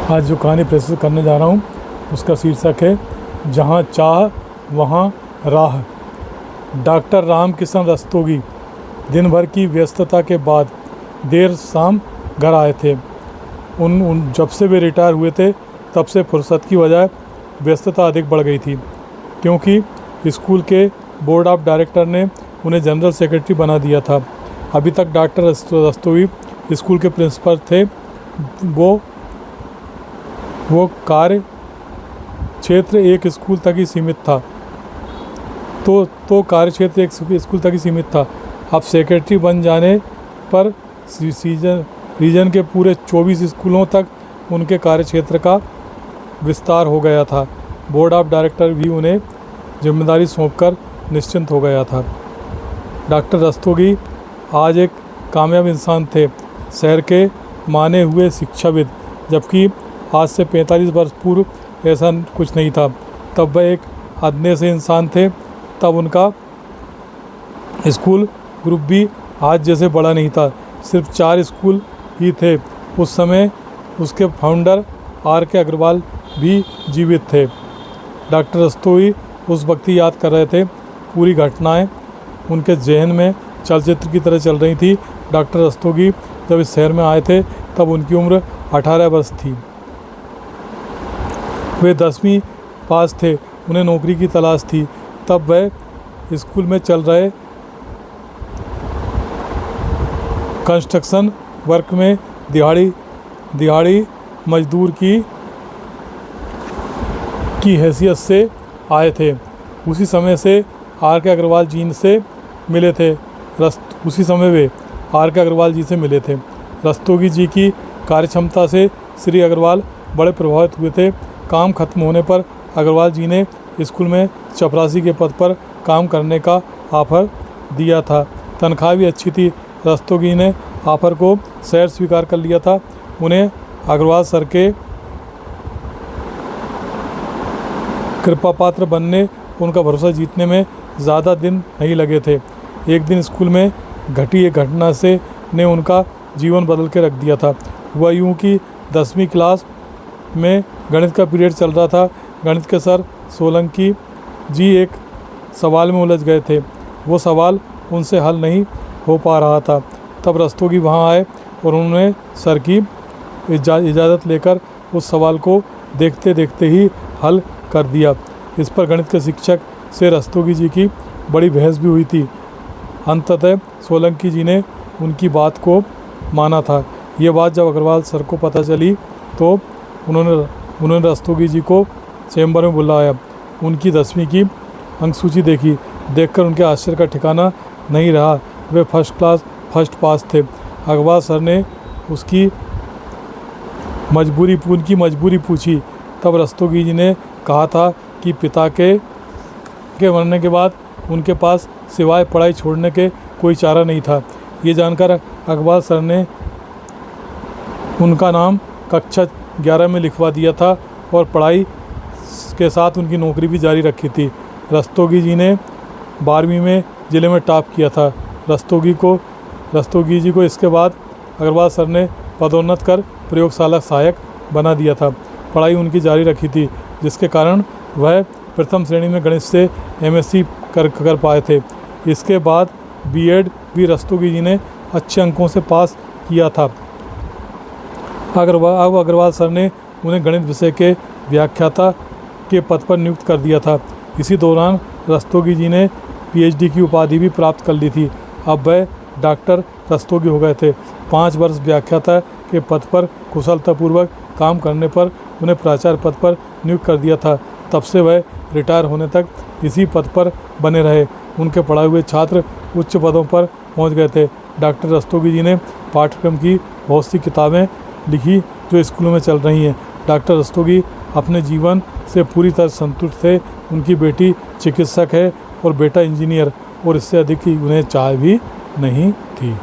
आज जो कहानी प्रस्तुत करने जा रहा हूँ उसका शीर्षक है जहाँ चाह वहाँ राह। डॉक्टर रामकिशन रस्तोगी दिन भर की व्यस्तता के बाद देर शाम घर आए थे। जब से वे रिटायर हुए थे तब से फुर्सत की बजाय व्यस्तता अधिक बढ़ गई थी, क्योंकि स्कूल के बोर्ड ऑफ डायरेक्टर ने उन्हें जनरल सेक्रेटरी बना दिया था। अभी तक डॉक्टर रस्तोगी स्कूल के प्रिंसिपल थे। वो कार्य क्षेत्र एक स्कूल तक ही सीमित था तो कार्य क्षेत्र एक स्कूल तक ही सीमित था। अब सेक्रेटरी बन जाने पर रीजन के पूरे 24 स्कूलों तक उनके कार्य क्षेत्र का विस्तार हो गया था। बोर्ड ऑफ डायरेक्टर भी उन्हें जिम्मेदारी सौंपकर निश्चिंत हो गया था। डॉक्टर रस्तोगी आज एक कामयाब इंसान थे, शहर के माने हुए शिक्षाविद। जबकि आज से 45 वर्ष पूर्व ऐसा कुछ नहीं था। तब वह एक अदने से इंसान थे। तब उनका स्कूल ग्रुप भी आज जैसे बड़ा नहीं था, सिर्फ 4 स्कूल ही थे। उस समय उसके फाउंडर R.K. अग्रवाल भी जीवित थे। डॉक्टर रस्तोगी उस वक्त ही याद कर रहे थे। पूरी घटनाएं उनके जहन में चलचित्र की तरह चल रही थी। डॉक्टर रस्तोगी जब इस शहर में आए थे तब उनकी उम्र 18 वर्ष थी। वे 10वीं पास थे। उन्हें नौकरी की तलाश थी। तब वह स्कूल में चल रहे कंस्ट्रक्शन वर्क में दिहाड़ी मजदूर की हैसियत से आए थे। उसी समय वे R.K. अग्रवाल जी से मिले थे। रस्तोगी जी की कार्यक्षमता से श्री अग्रवाल बड़े प्रभावित हुए थे। काम खत्म होने पर अग्रवाल जी ने स्कूल में चपरासी के पद पर काम करने का ऑफ़र दिया था। तनख्वाह भी अच्छी थी। रस्तोगी ने ऑफ़र को सहर्ष स्वीकार कर लिया था। उन्हें अग्रवाल सर के कृपा पात्र बनने, उनका भरोसा जीतने में ज़्यादा दिन नहीं लगे थे। एक दिन स्कूल में घटी एक घटना ने उनका जीवन बदल के रख दिया था। हुआ यूँ कि 10वीं क्लास में गणित का पीरियड चल रहा था। गणित के सर सोलंकी जी एक सवाल में उलझ गए थे। वो सवाल उनसे हल नहीं हो पा रहा था। तब रस्तोगी वहाँ आए और उन्होंने सर की इजाज़त लेकर उस सवाल को देखते देखते ही हल कर दिया। इस पर गणित के शिक्षक से रस्तोगी जी की बड़ी बहस भी हुई थी। अंततः सोलंकी जी ने उनकी बात को माना था। ये बात जब अग्रवाल सर को पता चली तो उन्होंने रस्तोगी जी को चैम्बर में बुलाया। उनकी 10वीं की अंक सूची देखकर उनके आश्चर्य का ठिकाना नहीं रहा। वे फर्स्ट पास थे। अग्रवाल सर ने उनकी मजबूरी पूछी। तब रस्तोगी जी ने कहा था कि पिता के मरने के बाद उनके पास सिवाय पढ़ाई छोड़ने के कोई चारा नहीं था। ये जानकर अग्रवाल सर ने उनका नाम कक्षा 11 में लिखवा दिया था और पढ़ाई के साथ उनकी नौकरी भी जारी रखी थी। रस्तोगी जी ने 12वीं में ज़िले में टॉप किया था। रस्तोगी जी को इसके बाद अग्रवाल सर ने पदोन्नत कर प्रयोगशाला सहायक बना दिया था। पढ़ाई उनकी जारी रखी थी, जिसके कारण वह प्रथम श्रेणी में गणित से MSc कर पाए थे। इसके बाद B.Ed भी रस्तोगी जी ने अच्छे अंकों से पास किया था। अब अग्रवाल सर ने उन्हें गणित विषय के व्याख्याता के पद पर नियुक्त कर दिया था। इसी दौरान रस्तोगी जी ने PhD की उपाधि भी प्राप्त कर ली थी। अब वह डॉक्टर रस्तोगी हो गए थे। 5 वर्ष व्याख्याता के पद पर कुशलतापूर्वक काम करने पर उन्हें प्राचार्य पद पर नियुक्त कर दिया था। तब से वह रिटायर होने तक इसी पद पर बने रहे। उनके पढ़ाए हुए छात्र उच्च पदों पर पहुंच गए थे। डॉक्टर रस्तोगी जी ने पाठ्यक्रम की बहुत सी किताबें लिखी जो स्कूलों में चल रही हैं। डॉक्टर रस्तोगी अपने जीवन से पूरी तरह संतुष्ट थे। उनकी बेटी चिकित्सक है और बेटा इंजीनियर, और इससे अधिक की उन्हें चाह भी नहीं थी।